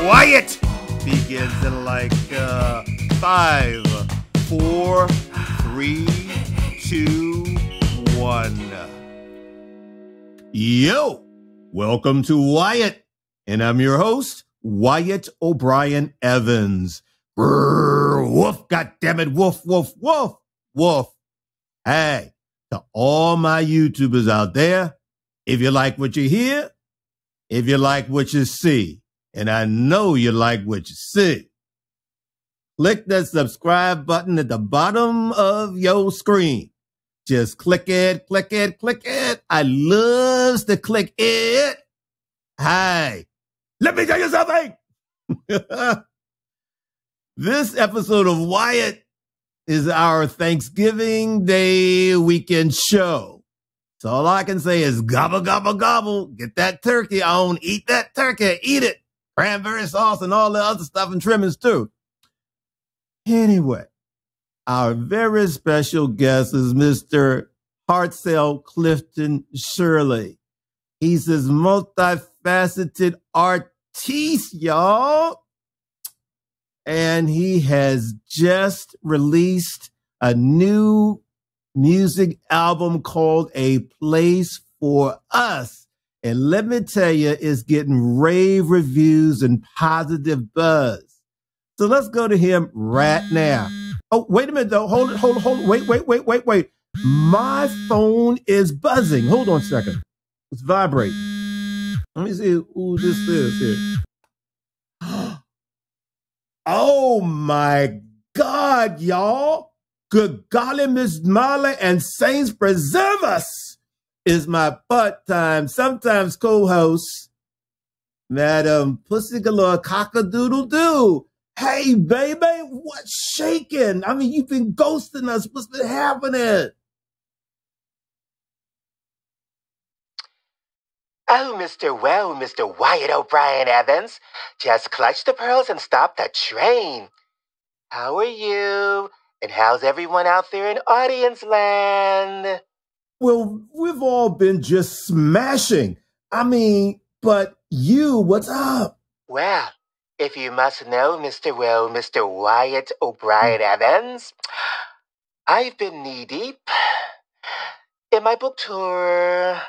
Wyatt begins in like 5, 4, 3, 2, 1. Yo, welcome to Wyatt, and I'm your host, Wyatt O'Brien Evans. Brrr, woof, goddammit, woof, woof, woof, woof. Hey, to all my YouTubers out there, if you like what you hear, if you like what you see, and I know you like what you see, click that subscribe button at the bottom of your screen. Just click it, click it, click it. I loves to click it. Hey, let me tell you something. This episode of Wyatt is our Thanksgiving Day weekend show. So all I can say is gobble, gobble, gobble. Get that turkey on. Eat that turkey. Eat it. Cranberry sauce and all the other stuff and trimmings too. Anyway, our very special guest is Mr. Hartsel Clifton Shirley. He's this multifaceted artiste, y'all. And he has just released a new music album called A Place for Us. And let me tell you, it's getting rave reviews and positive buzz. So let's go to him right now. Oh, wait a minute, though. Hold it. Wait. My phone is buzzing. Hold on a second. It's vibrating. Let me see who this is here. Oh, my God, y'all. Good golly, Miss Molly and Saints preserve us is my part-time, sometimes co-host, Madam Pussy Galore Cock-a-doodle-doo. Hey, baby, what's shaking? I mean, you've been ghosting us. What's been happening? Oh, Mr. Wyatt O'Brien Evans, just clutch the pearls and stop the train. How are you? And how's everyone out there in audience land? Well, we've all been just smashing. I mean, but you, what's up? Well, if you must know, Mr. Wyatt O'Brien Evans, I've been knee-deep in my book tour.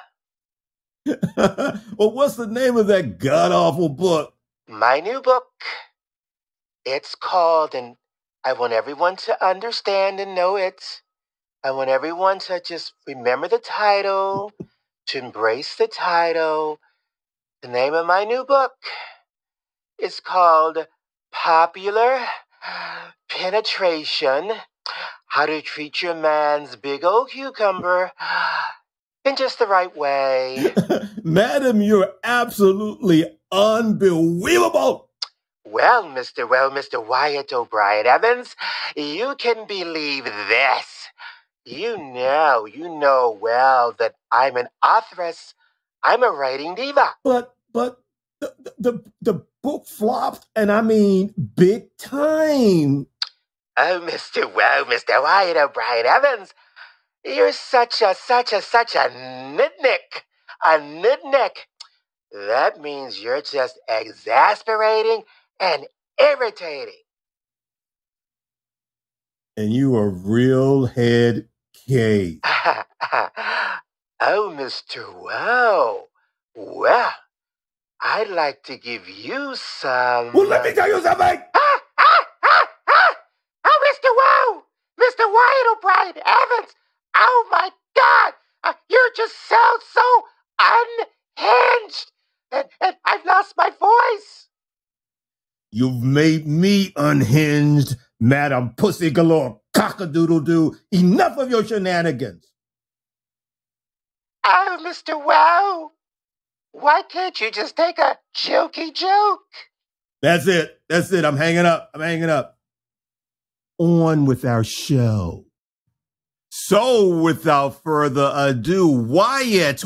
Well, what's the name of that god-awful book? My new book. It's called, and I want everyone to understand and know it. I want everyone to just remember the title, to embrace the title. The name of my new book is called Popular Penetration, How to Treat Your Man's Big Old Cucumber in Just the Right Way. Madam, you're absolutely unbelievable. Well, Mr. Wyatt O'Brien Evans, you can believe this. You know well that I'm an authoress. I'm a writing diva. But the book flopped, and I mean big time. Oh, Mr. Wyatt O'Brien Evans, you're such a nitnick. A nitnick. That means you're just exasperating and irritating. And you are real head case. Oh, Mr. Wow. Well, I'd like to give you some... Well, let me tell you something. Oh, Mr. Wow. Mr. Wyatt O'Brien Evans. Oh, my God. You're just so unhinged. And I've lost my voice. You've made me unhinged, Madam Pussy Galore Cock-a-doodle-doo. Enough of your shenanigans. Oh, Mr. Wow. Why can't you just take a jokey joke? That's it. I'm hanging up. On with our show. So without further ado, Wyatt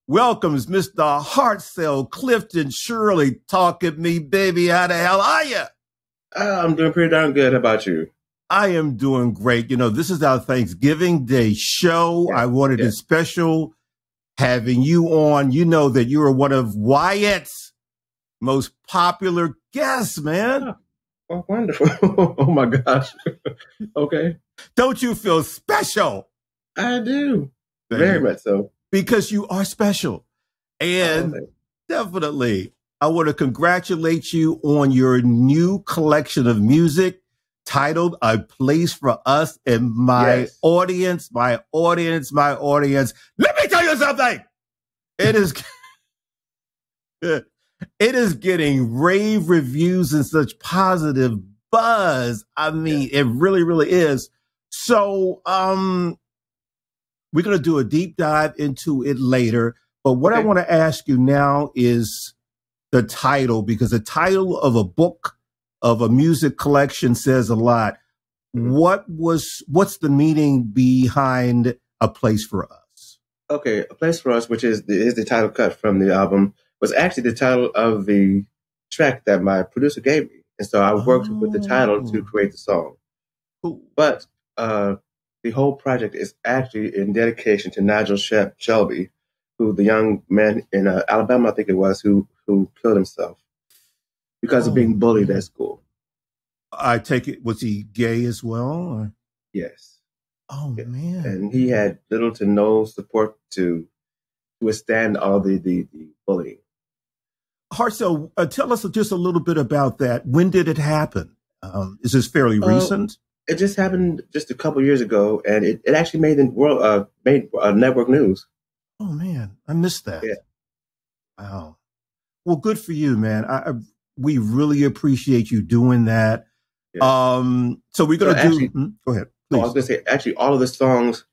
welcomes Mr. Hartsel Clifton Shirley. Talk at me, baby. How the hell are you? I'm doing pretty darn good. How about you? I am doing great. You know, this is our Thanksgiving Day show. I wanted it special having you on. You know that you are one of Wyatt's most popular guest, man. Oh, wonderful. Oh, my gosh. Okay. Don't you feel special? I do. Very much so. Because you are special. And definitely, I want to congratulate you on your new collection of music titled A Place for Us. And my audience. Let me tell you something. It is getting rave reviews and such positive buzz. I mean, it really, really is. So, we're going to do a deep dive into it later. But what I want to ask you now is the title, because the title of a book, of a music collection says a lot. What's the meaning behind A Place for Us? Okay. A Place for Us, which is the title cut from the album, was actually the title of the track that my producer gave me. And so I worked with the title to create the song. Cool. But the whole project is actually in dedication to Nigel Shelby, who the young man in Alabama, I think it was, who killed himself because of being bullied at school. I take it, was he gay as well? Or? Yes. Oh, man. And he had little to no support to withstand all the bullying. Hartsel, tell us just a little bit about that. When did it happen? Is this fairly recent? It just happened just a couple years ago, and it actually made the world network news. Oh man, I missed that. Yeah. Wow. Well, good for you, man. We really appreciate you doing that. Yeah. So we're gonna go ahead. Please. I was gonna say, actually, all of the songs,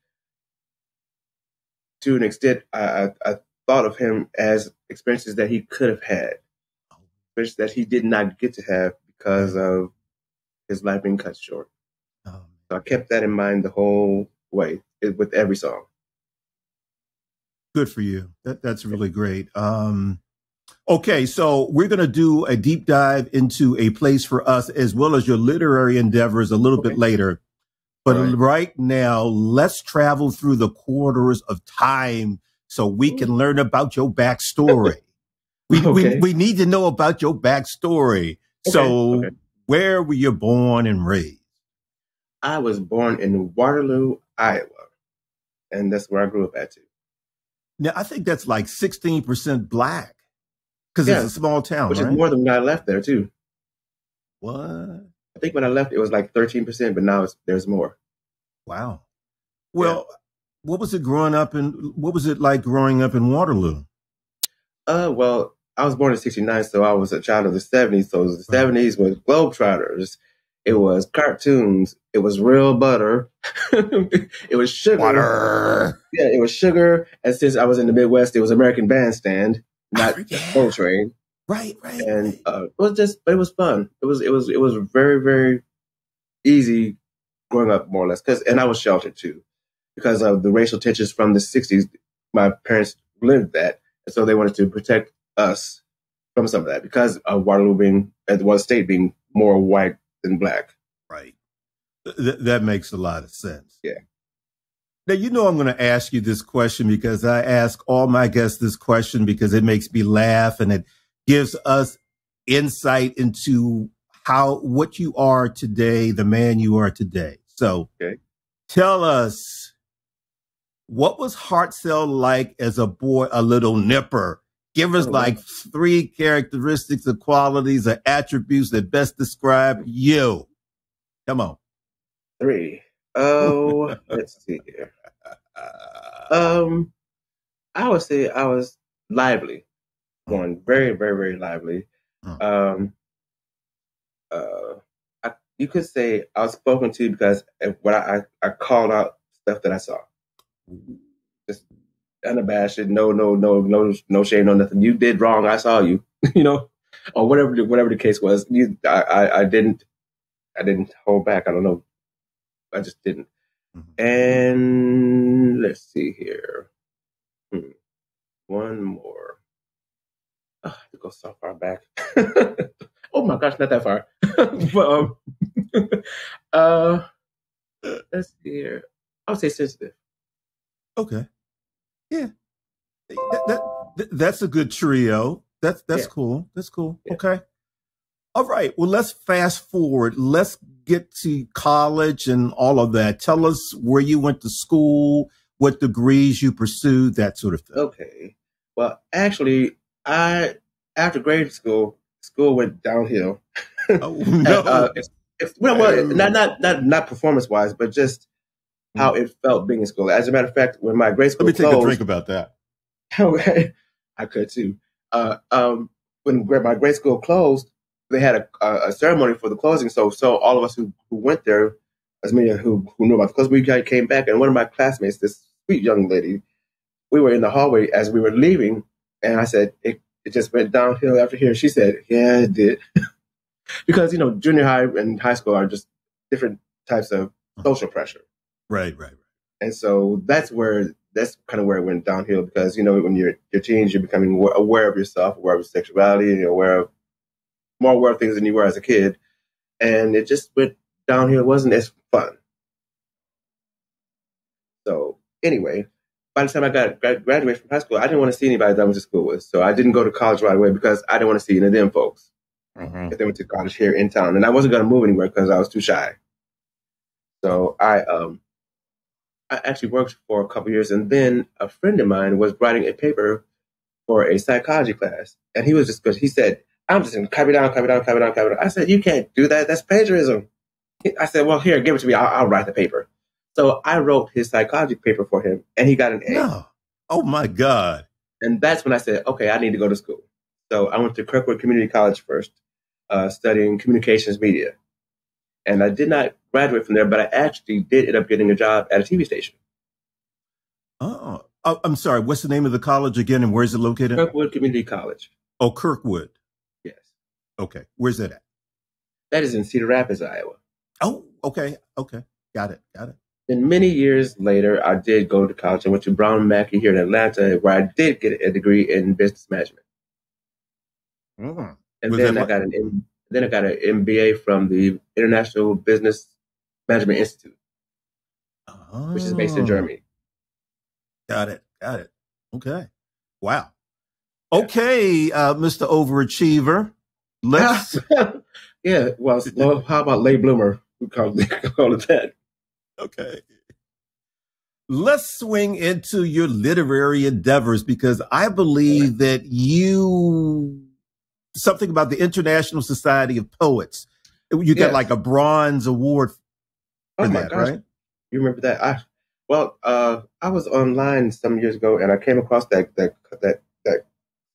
to an extent, I thought of him as experiences that he could have had, experiences that he did not get to have because of his life being cut short. So I kept that in mind the whole way with every song. Good for you. That's really great. Okay, so we're going to do a deep dive into A Place for Us as well as your literary endeavors a little bit later. But right now, let's travel through the corridors of time so we can learn about your backstory. We need to know about your backstory. So where were you born and raised? I was born in Waterloo, Iowa, and that's where I grew up at too. Now, I think that's like 16% black because it's a small town, which is more than when I left there too. What? I think when I left, it was like 13%, but now there's more. Wow. Well, what was it like growing up in Waterloo? Well, I was born in '69, so I was a child of the '70s. So the '70s was Globetrotters. It was cartoons. It was real butter. It was sugar. Water. Yeah, it was sugar. And since I was in the Midwest, it was American Bandstand, not Soul Train. Right. And it was fun. It was very, very easy growing up, more or less. And I was sheltered too, because of the racial tensions from the '60s. My parents lived that, and so they wanted to protect us from some of that because of Waterloo being, at one state, being more white than black. Right. That makes a lot of sense. Yeah. Now, I'm going to ask you this question because I ask all my guests this question because it makes me laugh and it gives us insight into what you are today, the man you are today. So tell us, what was Hartsel like as a boy, a little nipper? Give us like 3 characteristics or qualities or attributes that best describe you. Come on. 3. Oh, let's see here. I would say I was lively. Going very, very, very lively. You could say I was spoken to because when I called out stuff that I saw. Just unabashed, no shame, no nothing. You did wrong. I saw you, or whatever the case was. I didn't hold back. I don't know. I just didn't. Mm-hmm. And let's see here. One more. Oh, I have to go so far back. Oh my gosh, not that far. But let's see here. I would say sensitive. Okay. Yeah. That's a good trio. That's cool. That's cool. Yeah. Okay. All right. Well, let's fast forward. Let's get to college and all of that. Tell us where you went to school, what degrees you pursued, that sort of thing. Okay. Well, actually, after grade school went downhill. Oh, no. Not performance wise, but just how it felt being in school. As a matter of fact, when my grade school Let me closed, take a drink about that. I could too. When my grade school closed, they had a ceremony for the closing. So all of us who went there, as many who knew about the closing, we came back, and one of my classmates, this sweet young lady, we were in the hallway as we were leaving, and I said, it just went downhill after here. She said, yeah, it did. Because, junior high and high school are just different types of social pressure. Right. And so that's kind of where it went downhill, because, when you're teens, you're becoming aware of yourself, aware of sexuality, and you're more aware of things than you were as a kid. And it just went downhill. It wasn't as fun. So anyway, by the time I graduated from high school, I didn't want to see anybody that I went to school with. So I didn't go to college right away because I didn't want to see any of them folks. If they went to college here in town. And I wasn't going to move anywhere because I was too shy. So I actually worked for a couple of years, and then a friend of mine was writing a paper for a psychology class. And he was just, because he said, I'm just going to copy down. I said, you can't do that. That's plagiarism. I said, well, here, give it to me. I'll write the paper. So I wrote his psychology paper for him, and he got an A. No. Oh, my God. And that's when I said, okay, I need to go to school. So I went to Kirkwood Community College first, studying communications media. And I did not graduate from there, but I actually did end up getting a job at a TV station. Oh, I'm sorry. What's the name of the college again, and where is it located? Kirkwood Community College. Oh, Kirkwood. Yes. Okay. Where's that at? That is in Cedar Rapids, Iowa. Oh, okay. Got it. And many years later, I did go to college. I went to Brown Mackey here in Atlanta, where I did get a degree in business management. Mm. And then I got an MBA from the International Business Management Institute, which is based in Germany. Got it. Okay. Wow. Okay, Mr. Overachiever. Let's. Yeah. Well, how about late bloomer? We call it that. Okay. Let's swing into your literary endeavors, because I believe that something about the International Society of Poets. You got like a bronze award for that, right? You remember that? I was online some years ago, and I came across that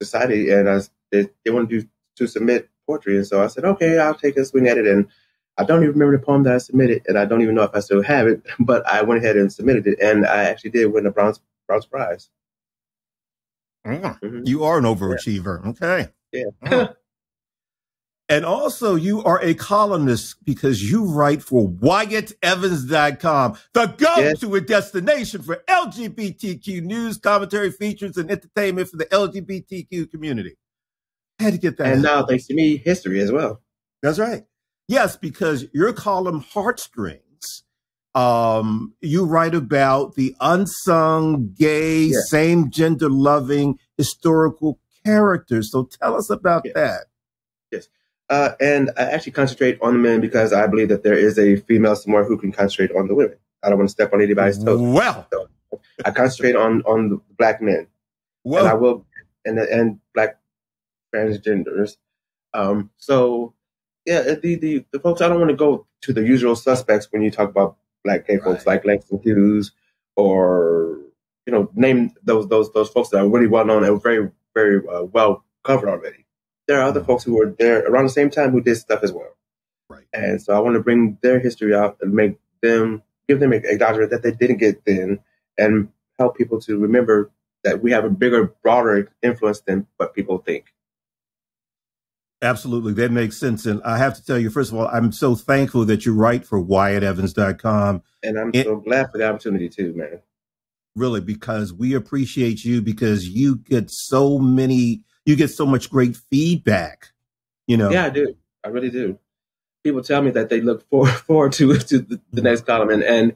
society, and they wanted to submit poetry, and so I said, okay, I'll take a swing at it. And I don't even remember the poem that I submitted, and I don't even know if I still have it, but I went ahead and submitted it, and I actually did win a bronze prize. Mm-hmm. You are an overachiever. Yeah. Okay. Yeah. And also, you are a columnist, because you write for WyattEvans.com, the go-to destination for LGBTQ news, commentary, features, and entertainment for the LGBTQ community. I had to get that. And now, thanks to me, history as well. That's right. Yes, because your column, Heartstrings, you write about the unsung, gay, same-gender loving historical characters. So tell us about that. Yes. And I actually concentrate on the men because I believe that there is a female somewhere who can concentrate on the women. I don't want to step on anybody's toes. Well, so I concentrate on the black men. Well, and I will, and black transgenders. The folks, I don't want to go to the usual suspects when you talk about black gay folks, like Langston Hughes, or name those folks that are really well known and very, very well covered already. There are other folks who were there around the same time who did stuff as well. Right. And so I want to bring their history out and give them acknowledgement that they didn't get then, and help people to remember that we have a bigger, broader influence than what people think. Absolutely. That makes sense. And I have to tell you, first of all, I'm so thankful that you write for WyattEvans.com. And I'm so glad for the opportunity too, man. Really, because we appreciate you, because you get so much great feedback, Yeah, I do. I really do. People tell me that they look forward to the next column. And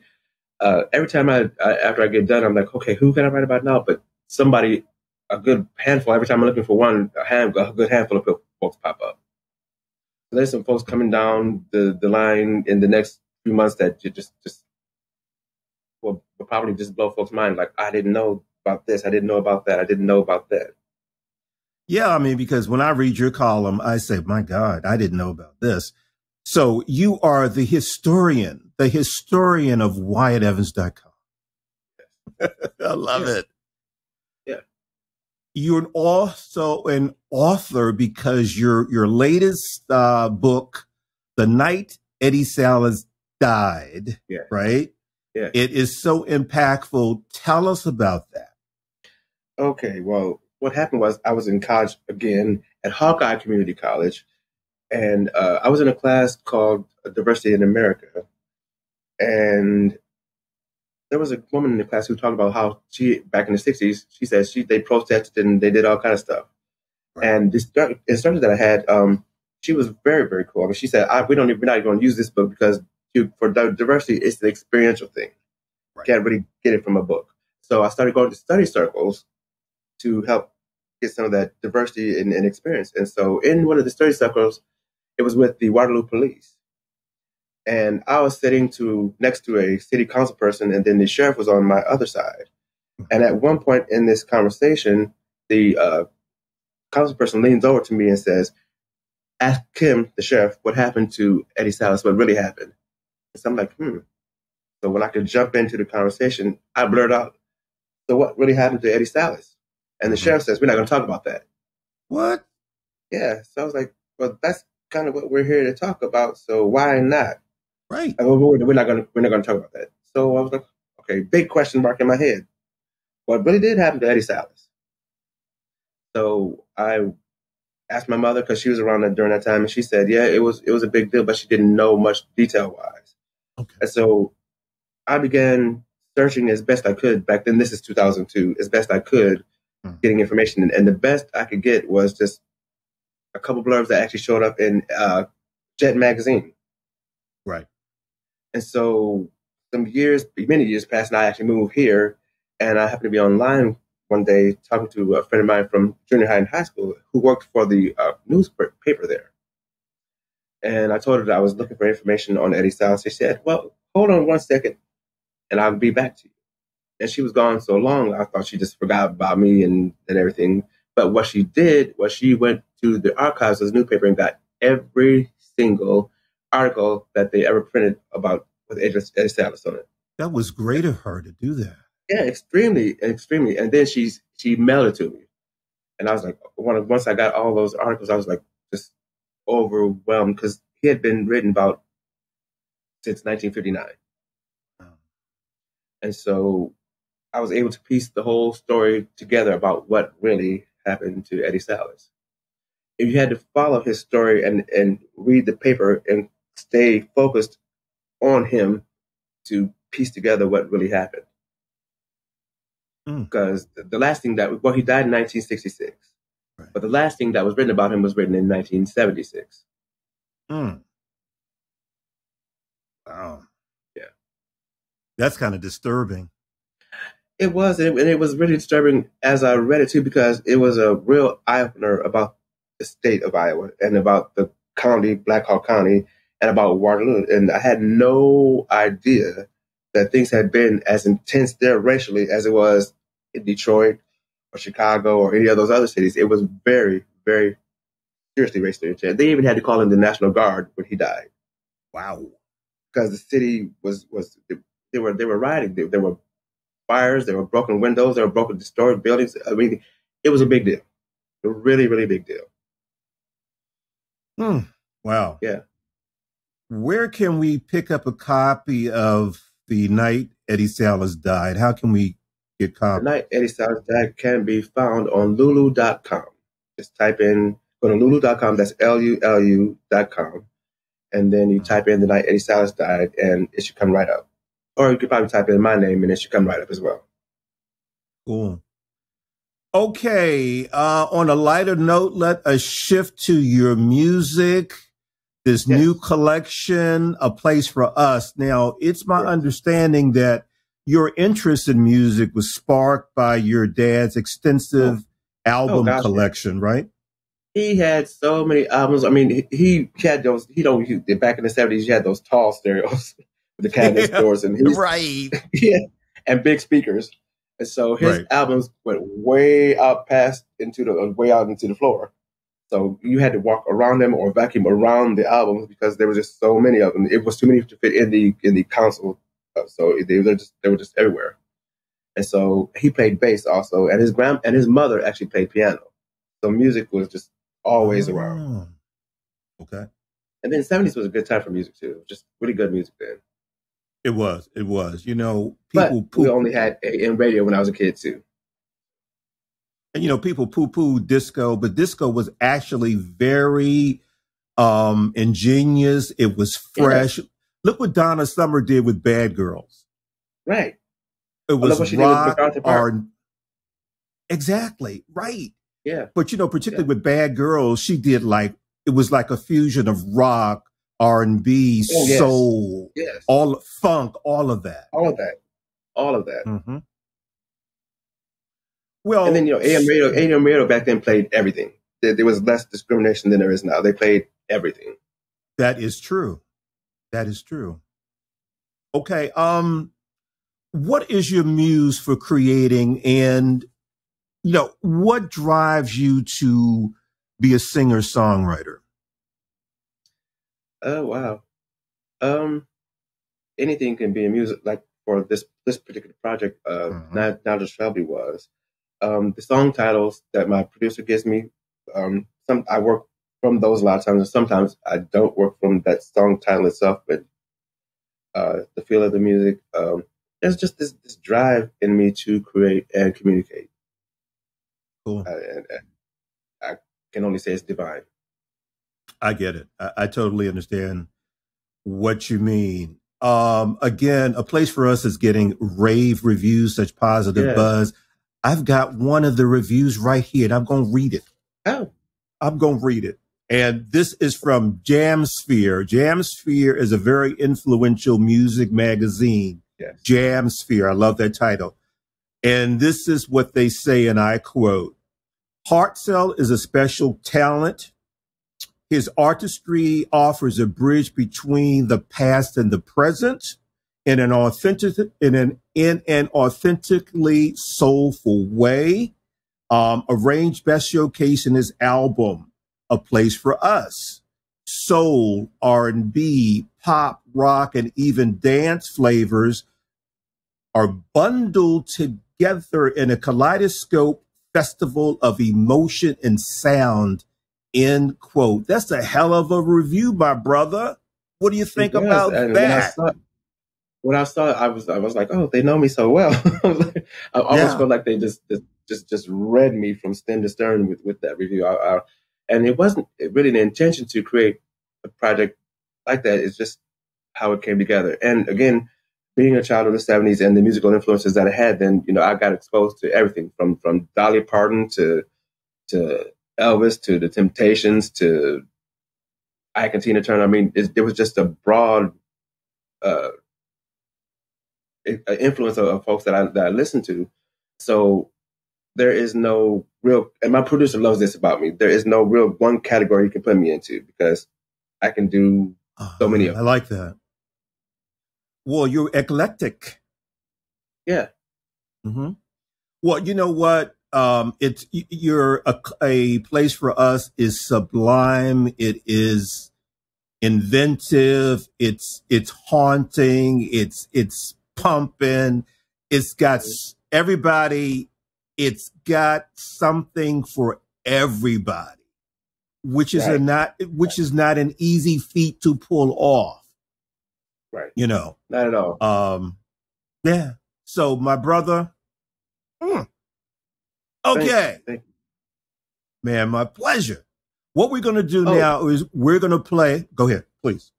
every time after I get done, I'm like, okay, who can I write about now? But somebody a good handful. Every time I'm looking for one, a good handful of folks pop up. So there's some folks coming down the line in the next few months that you just will probably just blow folks' mind. Like, I didn't know about this. I didn't know about that. I didn't know about that. Yeah, I mean, because when I read your column, I say, my God, I didn't know about this. So you are the historian of WyattEvans.com. I love it. Yeah. You're also an author because your latest book, The Night Eddie Salas Died, right? Yeah. It is so impactful. Tell us about that. Okay, well, what happened was I was in college again at Hawkeye Community College, and I was in a class called Diversity in America. And there was a woman in the class who talked about how she, back in the 60s, she said they protested and they did all kind of stuff. Right. And this instructor that I had, she was very, very cool. I mean, she said, we're not going to use this book because for diversity, it's an experiential thing. Right. Can't really get it from a book. So I started going to study circles to help get some of that diversity and experience. And so in one of the study circles, it was with the Waterloo Police. And I was sitting next to a city council person, and then the sheriff was on my other side. And at one point in this conversation, the council person leans over to me and says, ask him, the sheriff, what happened to Eddie Salas, what really happened. And so I'm like, So when I could jump into the conversation, I blurred out, so what really happened to Eddie Salas? And the sheriff says, we're not going to talk about that. What? Yeah. So I was like, well, that's kind of what we're here to talk about. So why not? Right. We're not going to talk about that. So I was like, okay, big question mark in my head. What really did happen to Eddie Salas? So I asked my mother, because she was around during that time, and she said, yeah, it was a big deal, but she didn't know much detail-wise. Okay. And so I began searching as best I could. Back then, this is 2002, as best I could, getting information. And the best I could get was just a couple blurbs that actually showed up in Jet magazine. Right. And so many years passed, and I actually moved here. And I happened to be online one day talking to a friend of mine from junior high and high school who worked for the newspaper there. And I told her that I was looking for information on Eddie Salas. She said, well, hold on one second, and I'll be back to you. And she was gone so long, I thought she just forgot about me and everything. But what she did was she went to the archives of the newspaper and got every single article that they ever printed about with Eddie Salas on it. That was great of her to do that. Yeah, extremely, extremely. And then she mailed it to me. And I was like, once I got all those articles, I was like just overwhelmed because he had been written about since 1959. And so I was able to piece the whole story together about what really happened to Eddie Salas. If you had to follow his story and read the paper and stay focused on him to piece together what really happened. Because the last thing he died in 1966. Right. But the last thing that was written about him was written in 1976. Wow. Yeah. That's kind of disturbing. It was, and it was really disturbing as I read it too, because it was a real eye-opener about the state of Iowa and about the county, Black Hawk County, and about Waterloo. And I had no idea that things had been as intense there racially as it was in Detroit or Chicago or any of those other cities. It was very, very seriously racially intense. They even had to call in the National Guard when he died. Wow. Because the city they were rioting. There were fires, there were broken windows, there were broken, destroyed buildings. I mean, it was a big deal. A really, really big deal. Wow. Yeah. Where can we pick up a copy of The Night Eddie Salas Died? How can we get copies? The Night Eddie Salas Died can be found on lulu.com. Just go to lulu.com, that's LULU.com. And then you type in The Night Eddie Salas Died, and it should come right up. Or you could probably type in my name, and it should come right up as well. Cool. Okay. On a lighter note, let us shift to your music. This new collection, A Place for Us. Now, it's my understanding that your interest in music was sparked by your dad's extensive album gosh, collection, right? He had so many albums. I mean, he had those. Back in the 70s, you had those tall stereos with the cabinet doors, and right, yeah, and big speakers. And so his albums went way out into the floor. So you had to walk around them or vacuum around the albums because there was just so many of them. It was too many to fit in the console, so they were just everywhere. And so he played bass also, and his mother actually played piano. So music was just always around. Okay. And then the 70s was a good time for music too. Just really good music then. It was. You know, we only had AM radio when I was a kid too. And, you know, people poo-poo disco, but disco was actually very ingenious. It was fresh. Yes. Look what Donna Summer did with Bad Girls. Right. It was rock. Exactly. Right. Yeah. But, you know, particularly with Bad Girls, she did it was like a fusion of rock, R&B, soul, all funk, all of that. All of that. Mm-hmm. Well, and then, you know, AM radio back then played everything. There was less discrimination than there is now. They played everything. That is true. Okay. What is your muse for creating, and, you know, what drives you to be a singer-songwriter? Oh, wow. Anything can be a muse. Like for this particular project, now the Shirley was. The song titles that my producer gives me, I work from those a lot of times, and sometimes I don't work from that song title itself, but the feel of the music. There's just this drive in me to create and communicate. Cool. And I can only say it's divine. I get it. I totally understand what you mean. Again, a place for us is getting rave reviews, such positive buzz. I've got one of the reviews right here, and I'm going to read it. Oh. I'm going to read it. And this is from Jamsphere. Jamsphere is a very influential music magazine. Yes. Jamsphere. I love that title. And this is what they say, and I quote, "Hartsel is a special talent. His artistry offers a bridge between the past and the present in an authentically soulful way. Arranged best showcase in his album, A Place for Us. Soul, R&B, pop, rock, and even dance flavors are bundled together in a kaleidoscope festival of emotion and sound," end quote. That's a hell of a review, my brother. What do you think about that? When I saw it, I was like, oh, they know me so well. I almost felt like they just read me from stem to stern with that review. And it wasn't really the intention to create a project like that. It's just how it came together. And again, being a child of the 70s and the musical influences that I had, then, you know, I got exposed to everything from Dolly Parton to Elvis to the Temptations to Ike and Tina Turner. I mean, it was just a broad influence of folks that I listened to. So there is no real, and my producer loves this about me, there is no real one category you can put me into because I can do so many of them. I like that. Well, you're eclectic. Yeah. Mm-hmm. Well, you know what? You're a place for us is sublime. It is inventive. It's haunting. It's pumping. It's got everybody. It's got something for everybody, which is not an easy feat to pull off. Right. You know, not at all. Yeah. So my brother. Okay. Thank you. Man, my pleasure. What we're going to do now is we're going to play. Go ahead, please.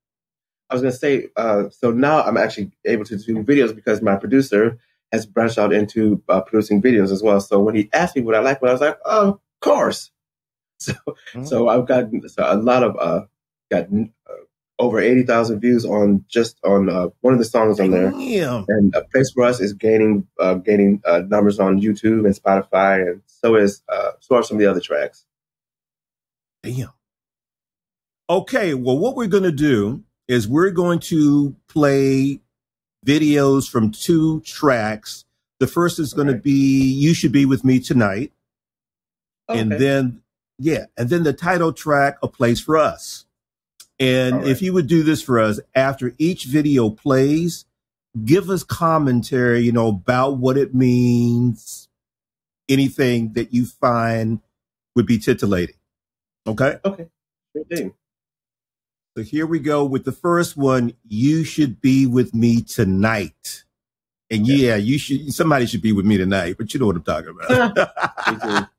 I was going to say, so now I'm actually able to do videos because my producer has branched out into producing videos as well. So when he asked me what I like, I was like, oh, of course. So I've gotten a lot of over 80,000 views on one of the songs on there. Damn. And A Place for Us is gaining numbers on YouTube and Spotify, and so are some of the other tracks. Damn. Okay, well, what we're going to do is we're going to play videos from 2 tracks. The first is going to be You Should Be With Me Tonight. Okay. And then the title track, A Place for Us. And if you would do this for us, after each video plays, give us commentary, about what it means, anything that you find would be titillating. Okay? Okay. Good thing. So here we go with the first one. You Should Be With Me Tonight. And somebody should be with me tonight, but you know what I'm talking about.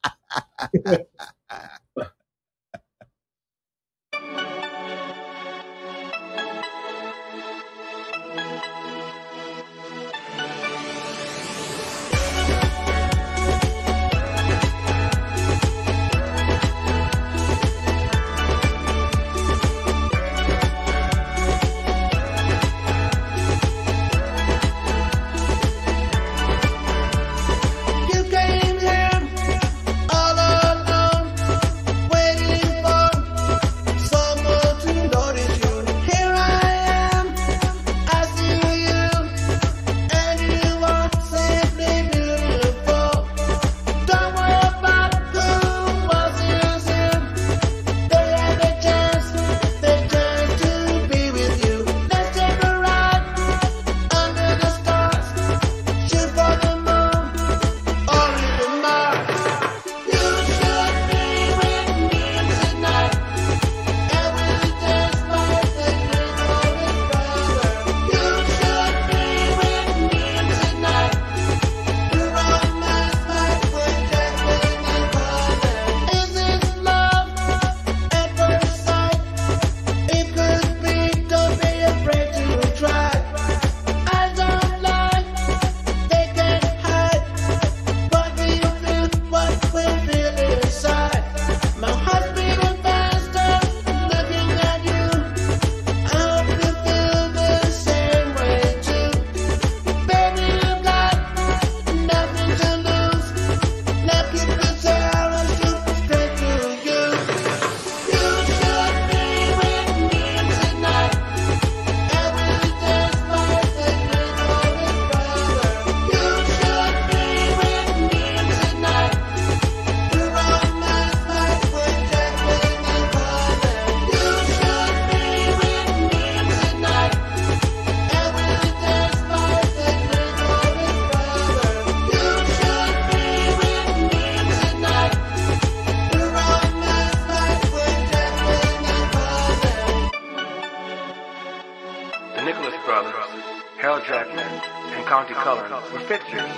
were fixtures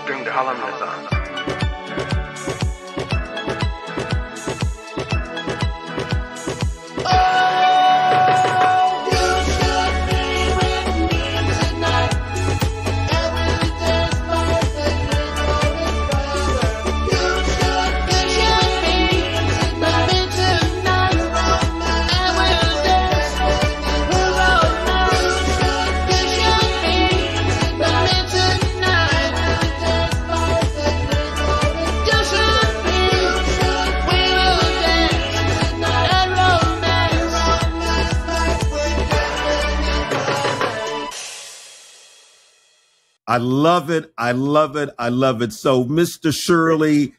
during the Harlem Renaissance. I love it. I love it. I love it. So, Mr. Shirley,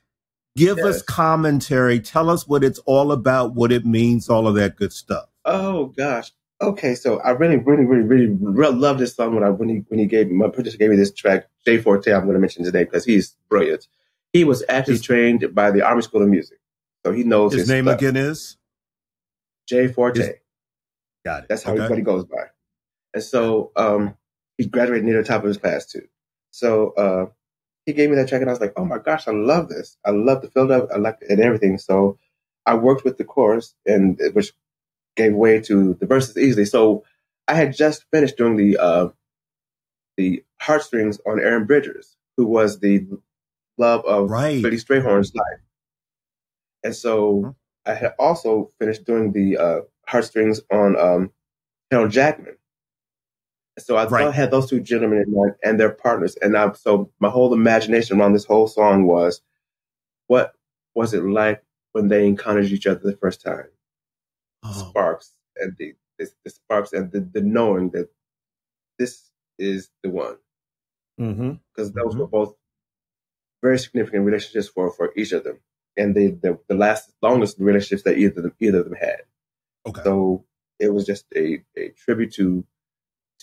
give us commentary. Tell us what it's all about, what it means, all of that good stuff. Oh, gosh. Okay, so I really love this song when he gave my producer gave me this track. Jay Forte, I'm going to mention his name because he's brilliant. He was actually trained by the Army School of Music, so he knows his name stuff. Again is Jay Forte. Got it. That's how everybody goes by. And so he graduated near the top of his class too. So he gave me that track, and I was like, "Oh my gosh, I love this! I love the build up, I like it and everything." So I worked with the chorus, and which gave way to the verses easily. So I had just finished doing the heartstrings on Aaron Bridgers, who was the love of Billy Strayhorn's life. And so I had also finished doing the heartstrings on Harold Jackman. So I had those two gentlemen in mind and their partners. And so my whole imagination around this whole song was, what was it like when they encountered each other the first time? Sparks and the sparks and the knowing that this is the one. Because those were both very significant relationships for each of them. And the longest relationships that either of them had. Okay. So it was just a tribute to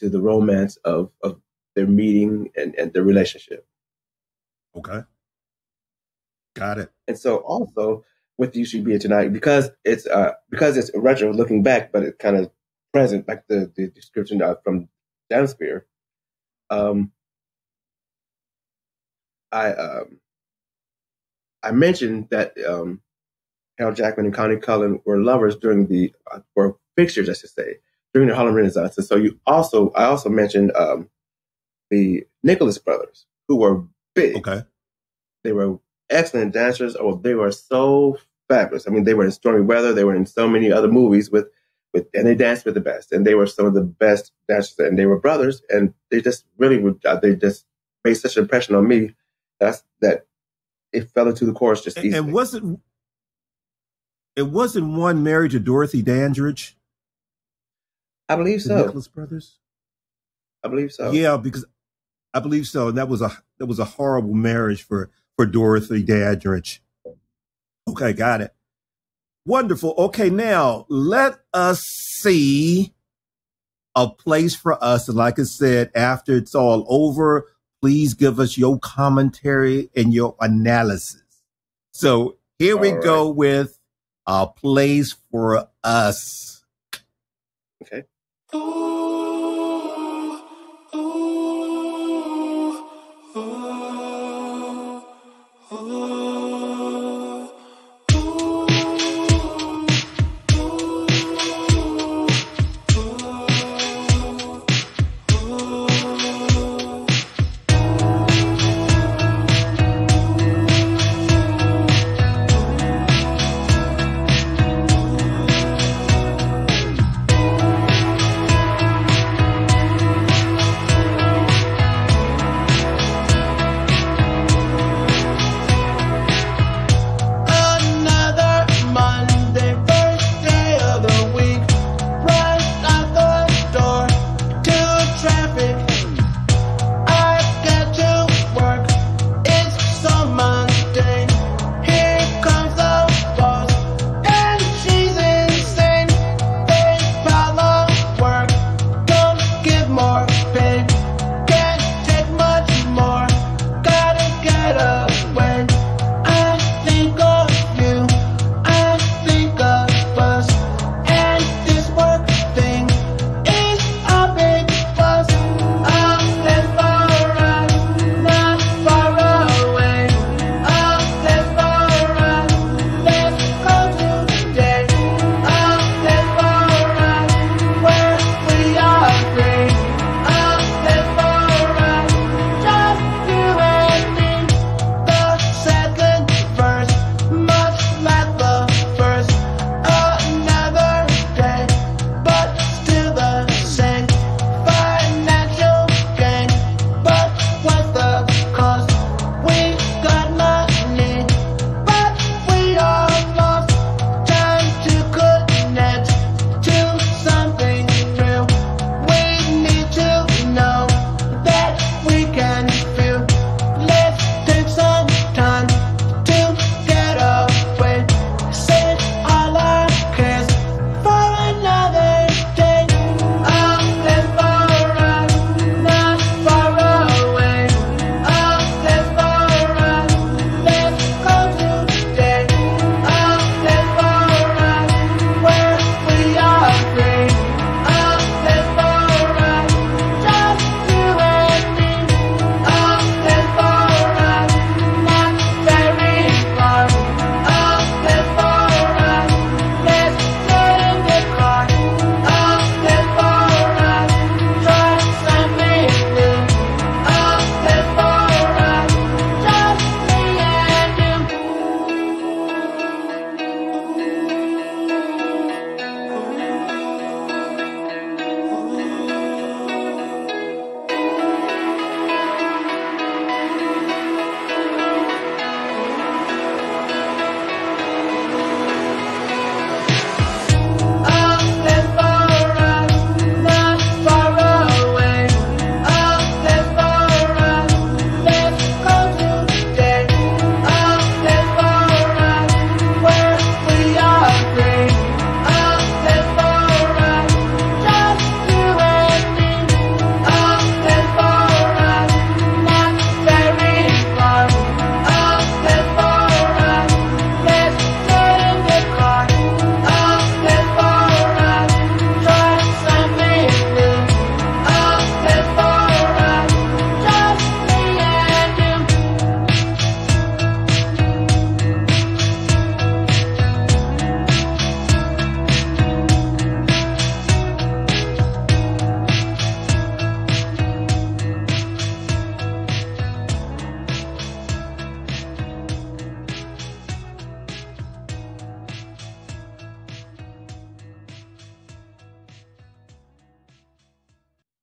the romance of their meeting and their relationship. Okay. Got it. And so also with You Should Be Here Tonight, because it's retro looking back, but it's kind of present, like the description from Jamsphere. I mentioned that Harold Jackman and Connie Cullen were lovers during were fixtures, I should say, during the Harlem Renaissance. And so I also mentioned the Nicholas brothers, who were big. Okay. They were excellent dancers. Oh, they were so fabulous. I mean, they were in Stormy Weather. They were in so many other movies and they danced with the best. And they were some of the best dancers. And they were brothers. And they just they just made such an impression on me that it fell into the chorus just easily. And wasn't one married to Dorothy Dandridge? I believe so. The Nicholas brothers? I believe so. Yeah, because I believe so. And that was a horrible marriage for Dorothy Dandridge. Okay, got it. Wonderful. Okay, now let us see A Place for Us. And like I said, after it's all over, please give us your commentary and your analysis. So here we go with A Place for Us. Okay.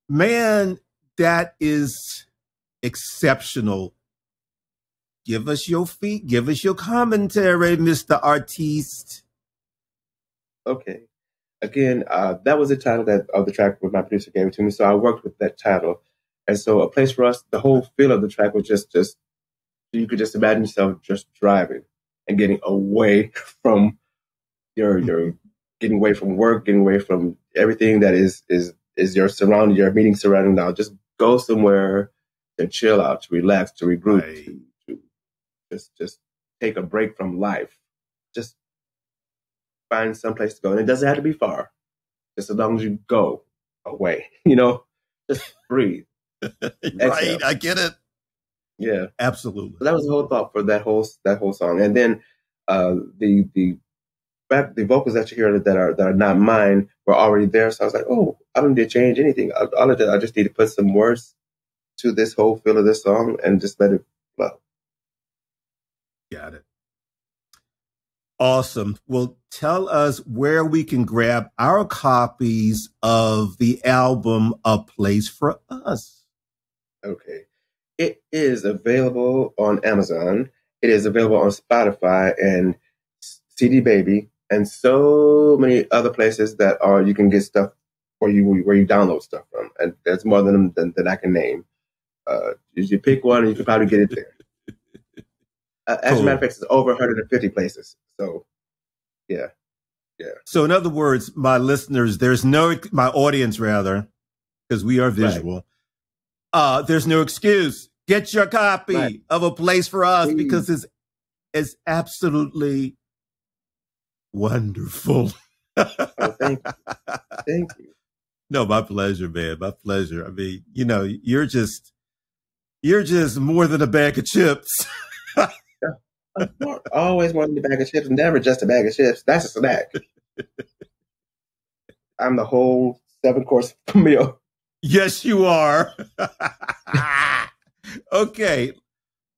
Man, that is exceptional. Give us your feet. Give us your commentary, Mr. Artiste. Okay. Again, that was the title of the track when my producer gave it to me. So I worked with that title. And so A Place for Us, the whole feel of the track was just you could just imagine yourself just driving and getting away from your getting away from work, getting away from everything that is your surrounding, your immediate surrounding now. Just go somewhere to chill out, to relax, to regroup, Right. to just take a break from life. Just find some place to go. And it doesn't have to be far. Just as long as you go away, just breathe. Right, I get it. Yeah, absolutely. So that was the whole thought for that whole song. And then the vocals that you hear that are not mine were already there. So I was like, oh, I don't need to change anything. I just need to put some words to this whole feel of this song and just let it flow. Got it. Awesome. Well, tell us where we can grab our copies of the album A Place for Us. Okay. It is available on Amazon. It is available on Spotify and CD Baby and so many other places that you can get stuff where you download stuff from. And there's more than I can name. You pick one and you can probably get it there. As a matter of fact, it's over 150 places. So, yeah. So, in other words, my listeners, my audience rather, because we are visual. Right. There's no excuse. Get your copy of A Place for Us because it's absolutely wonderful. Oh, thank you. No, my pleasure, man. My pleasure. I mean, you're just more than a bag of chips. Always wanting a bag of chips, never just a bag of chips. That's a snack. I'm the whole 7-course meal. Yes, you are. Okay.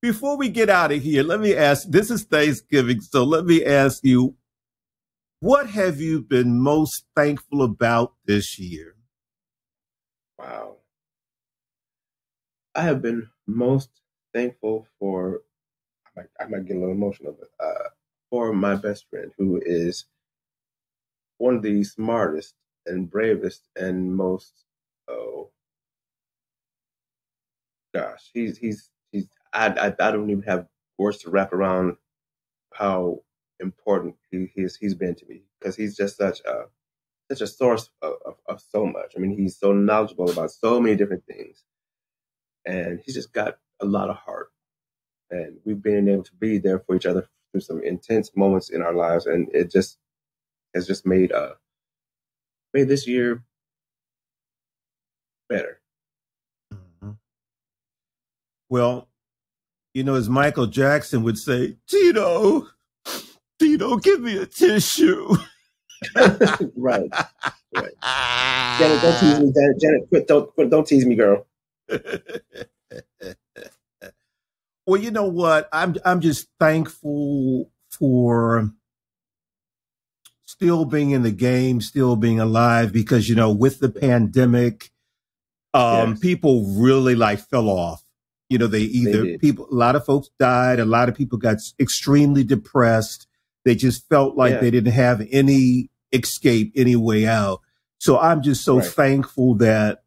Before we get out of here, let me ask, this is Thanksgiving, so let me ask you, what have you been most thankful about this year? Wow. I have been most thankful for, I might get a little emotional, but for my best friend, who is one of the smartest and bravest and most, I don't even have words to wrap around how important he's been to me, because he's just such a source of so much. I mean, he's so knowledgeable about so many different things, and he's just got a lot of heart. And we've been able to be there for each other through some intense moments in our lives, and it just has just made this year better. Mm-hmm. Well, as Michael Jackson would say, Tito, give me a tissue. Right. Janet, don't tease me. Janet, don't tease me, girl. Well, you know what? I'm just thankful for still being in the game, still being alive, because with the pandemic, people really fell off. A lot of folks died, a lot of people got extremely depressed. They just felt like they didn't have any escape, any way out. So I'm just so thankful that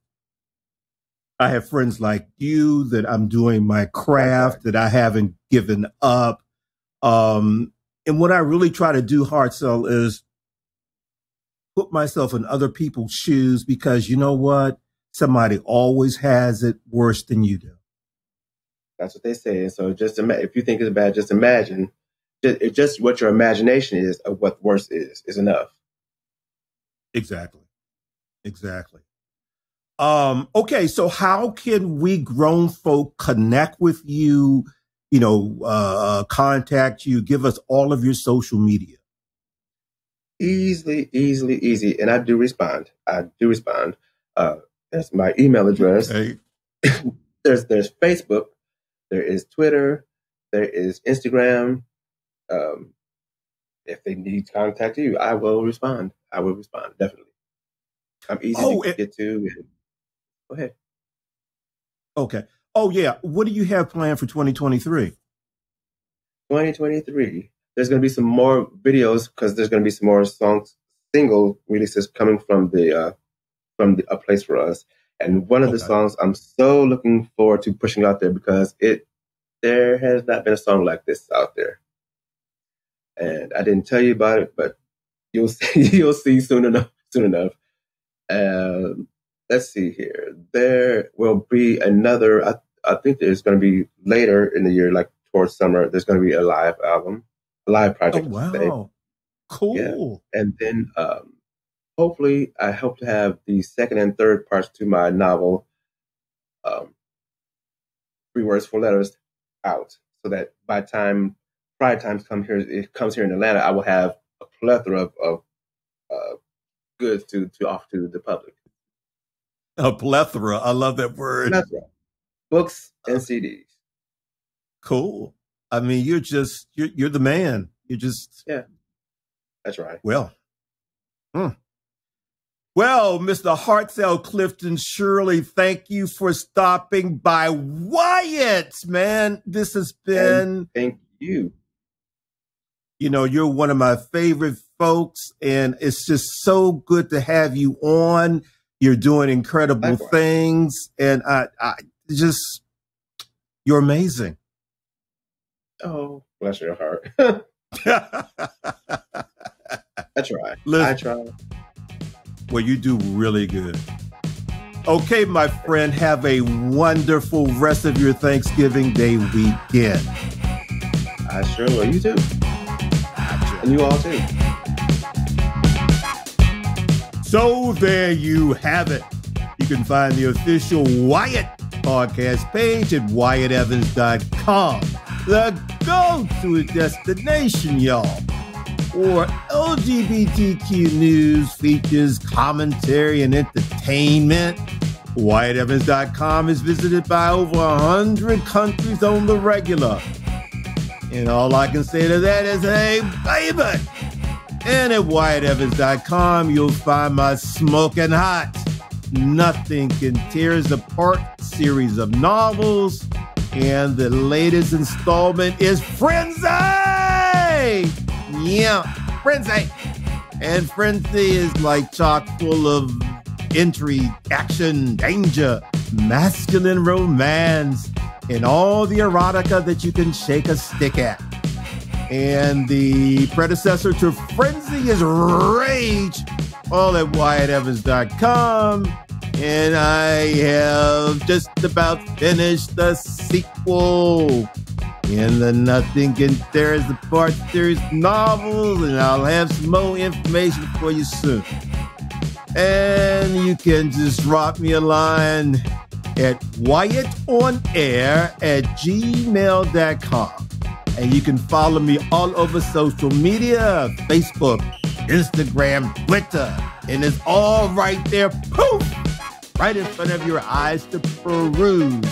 I have friends like you, that I'm doing my craft, that I haven't given up. And what I really try to do, Hartsel, is put myself in other people's shoes, because you know what? Somebody always has it worse than you do. That's what they say. And so just if you think it's bad, just imagine. Just what your imagination is of what worse is enough. Exactly. Okay, so how can we grown folk connect with you, contact you, give us all of your social media? Easy. And I do respond. That's my email address. Okay. There's Facebook, there is Twitter, there is Instagram. If they need to contact you, I will respond. Definitely. I'm easy to get to. Go ahead. Okay. Oh, yeah. What do you have planned for 2023? 2023. There's going to be some more videos because there's going to be some more single releases coming from A Place for Us. And one of the songs I'm so looking forward to pushing out there because there has not been a song like this out there. And I didn't tell you about it, but you'll see soon enough. Let's see here. There will be another. I think there's going to be later in the year, like towards summer. There's going to be a live album, a live project. Oh wow, cool. Yeah. And then hopefully, I hope to have the second and third parts to my novel, 3 Words, 4 Letters, out, so that by time Pride Times comes here in Atlanta, I will have a plethora of goods to offer to the public. A plethora. I love that word. Plethora. Books and CDs. Cool. I mean, you're the man. You're just. Yeah. That's right. Well. Well, Mr. Hartsel, Clifton, Shirley, thank you for stopping by. Wyatt, man, this has been. Thank you. You know, you're one of my favorite folks, and it's just so good to have you on. You're doing incredible things, and I just, you're amazing. Oh, bless your heart. That's right. Listen, I try. Well, you do really good. Okay, my friend, have a wonderful rest of your Thanksgiving Day weekend. I sure will. You too. And you all too. So there you have it. You can find the official Wyatt podcast page at WyattEvans.com. The go-to destination, y'all, for LGBTQ news, features, commentary, and entertainment. WyattEvans.com is visited by over 100 countries on the regular. And all I can say to that is, hey, baby. And at WyattEvans.com, you'll find my smoking hot, Nothing Can Tear Us Apart series of novels. And the latest installment is Frenzy! Yeah, Frenzy! And Frenzy is like chock full of intrigue, action, danger, masculine romance, and all the erotica that you can shake a stick at. And the predecessor to Frenzy is Rage, all at WyattEvans.com. And I have just about finished the sequel in the Nothing Can Tear Us Apart series novels, and I'll have some more information for you soon. And you can just drop me a line at WyattOnAir@gmail.com. And you can follow me all over social media, Facebook, Instagram, Twitter, and it's all right there, poof, right in front of your eyes to peruse.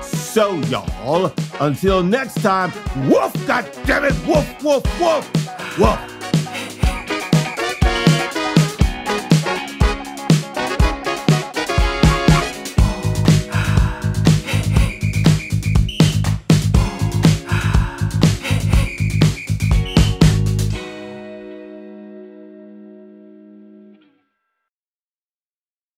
So, y'all, until next time, woof, goddammit, woof, woof, woof, woof.